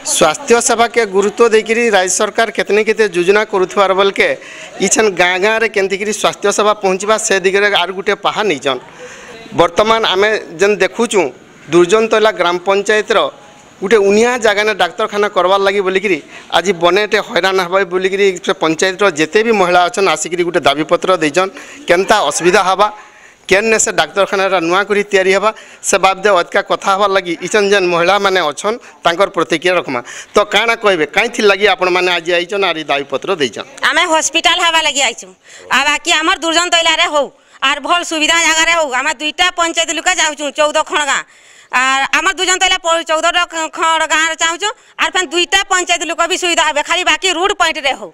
स्वास्थ्य सेवा के गुरुत्व देकर राज्य सरकार केतने केते योजना करुथार बोल के इछन गाँ गाँ रे केंतिकरी स्वास्थ्य सेवा पहुँचवा से दिगरे आर गुटे पहा नहीं बर्तमान आमे जन देखुचु दुर्जन तला ग्राम पंचायत रो गोटे उनिया जगह ने डाक्तरखाना करवार लगी बोलिकी आज बनेटे हैरान हवा बोलिकी पंचायत जिते भी महिला अच्छा आसिक गोटे दाबीपत्र देचन केनता असुविधा हवा केन से डाक्तरखाना नुआ करी तैयारी हवा से बाबदे अधिका कथा हबार लगी इचन जेन महिला माने अच्छन तांकर प्रतिक्रिया रखमा तो काना कहबे काई लगी आपण माने आज आइचन आरी दाबीपत्र देचन आमे हॉस्पिटल हवा लगी आइछु आ बाकी हमर दुर्जन तैला रे हो आर भल सुविधा जगह रे हो आमे दुईटा पंचायत लुका जाउछु 14 खणगा आर आमर दुजन तैला 14 खण गाँव चाहूँ आर फिर दुईटा पंचायत लोक भी सुविधा हे खाली बाकी रोड पॉइंट रे हो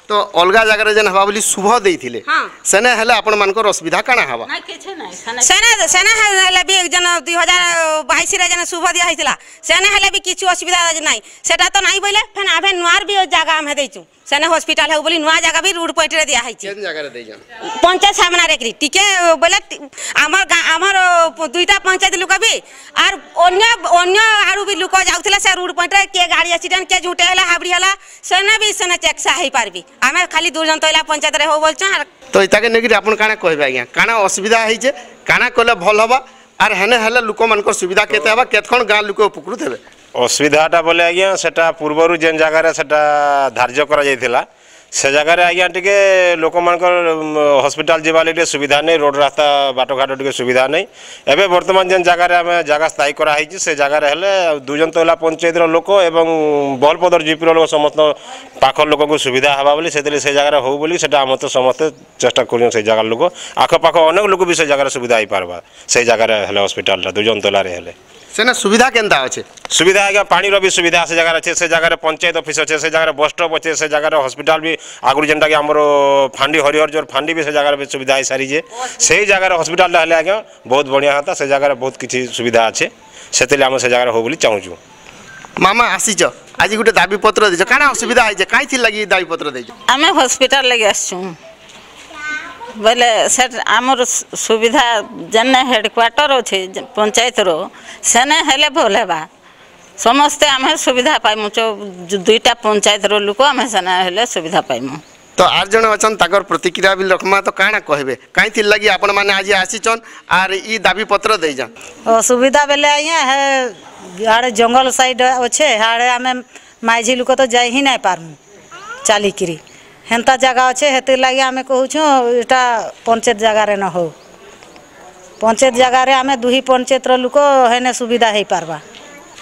तो अलग जगह जेन हवा बोली शुभ देइथिले सेने हेले आपण मानकर असुविधा काना हवा नै किछ नै सेने हेले भी जन 2022 रे जन शुभ दिया हितला सेने हेले भी किछु असुविधा नै सेटा तो नै बोले फेन आबे नुआर भी जगह हम देइछु सेने हॉस्पिटल है बोली नुआ जगह भी रोड पॉइंट रे दिया है केन जगह रे देजन पंचायत सामना रे टिके बोले हमर दुईटा पंचायत लोक भी आर अन्य आरु भी लोक जाउथले से रोड पॉइंट रे के गाड़ी एक्सीडेंट के झूठे हला हाबड़ी हला सेने भी सेने चेक सा हे पारबी आमे खाली दुर्जन तैला पंचायत रे हो बोलछन तो इताके नेगिरी आपण काना कहबे आज्ञा काना असुविधा है जे काना कोले भल हबा आर हेने हेले लोक मानकर सुविधा केते हबा केतखन गाँ लोक उपकृत हेबे असुविधाटा बोले आज्ञा सेटा पूर्वर जेन जगह सेटा धार्य करा जायथिला से जगह आज्ञा टिके लोक मानकर हॉस्पिटल जीवा लगे सुविधा नहीं रोड रास्ता बाटघाट टिके सुविधा नहीं एबे वर्तमान जेन जगह आम जगह स्थायी करा कराई से जगह हेले दुजन तला पंचायत लोक एवं बलपदर जीपी लोक समस्त पाख लोक को सुविधा हवा बोली से जगह हो बोली सेटा हम तो समस्त चेष्टा कर से जगह लोक आखपाख अनेक लोक भी से जगह सुविधा हो पार्बा से जगह हेले हॉस्पिटल दुजन तलार हेले सेना सुविधा केनता अच्छे सुविधा आज्ञा पानी भी सुविधा से जगह अच्छे से जगह पंचायत ऑफिस अच्छे से जगह बस स्टॉप अच्छे से जगह हॉस्पिटल भी आगुरी जेनटा कि आमर फांडी हरिहर जोर फांडी भी से जगह भी सुविधा हो सारी से जगह हॉस्पिटल हेले आज्ञा बहुत बढ़िया होता से जगह बहुत किसी सुविधा अच्छे से आम से जगह हो बोली चाहूँ मामा आसीच आज गोटे दाबीपत्र देछ काना असुविधा है कहीं लगी दाबीपत्र देछ आम हॉस्पिटल लगे आसुँ बोले सर आमर सुविधा जेन हेडक्वार्टर अच्छे पंचायत रो सेने हेले भल हेबा समस्ते आम सुविधा पाइमु दुईटा पंचायत रो लोक आम सेने हेले सुविधा पाइमु तो आर जन अच्छन ताकर प्रतिक्रिया भी रखमा तो काना कहबे कहीं लगी आपण माने आज आसीचन आर ई दाबीपत्र देजन असुविधा बेले आया है आड़े जंगल साइड अच्छे आड़े आम माइझी लोक तो जाई ही नहीं पारमु चलिकी हेन्ता जगह अच्छे हेती लगी आम कहूँ एटा पंचायत जगार न हो पंचायत जगार आम दुही पंचायत लोक हेने सुविधा हो पार्बा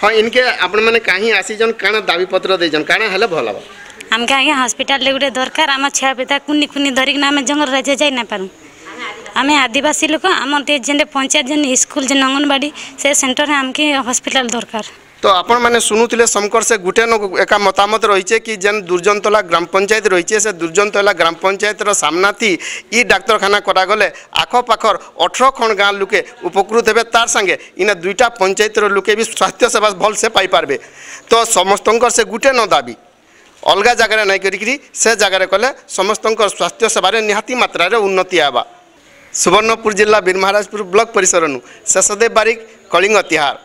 हाँ इनके आपण माने कहीं आसीजन काना दाबीपत्र देजन काना हेले भल हबा हमके आगे हॉस्पिटल ले गोटे दरकार आम छुआ पिता कुनी कुनी धरिक आम जंगल राज्य जाई ना पारू आम आदिवासी लोक आम जेन पंचायत जेन स्कूल जेन अंगनवाड़ी से सेंटर आमके हॉस्पिटल दरकार तो आपण माने सुनुतिले समकर से गुटे न एका मतामत रही कि जेन दुर्जनतला ग्राम पंचायत रही से दुर्जनतला ग्राम पंचायत सामना थी ई डाक्तरखाना करा गले आखपाखर 18 खण गाँ लोके उपकृत हे तार संगे इन दुईटा पंचायत लोके भी स्वास्थ्य सेवा भल से पाई पारबे तो समस्त से गुटे न दाबी अलग जगह नहीं करी से जगह कले समस्त स्वास्थ्य सेवार निहाती मात्रा उन्नति आवा सुवर्णपुर जिला बीरमहाराजपुर ब्लॉक परिसर शेषदेव बारिक कलिंग तिहार।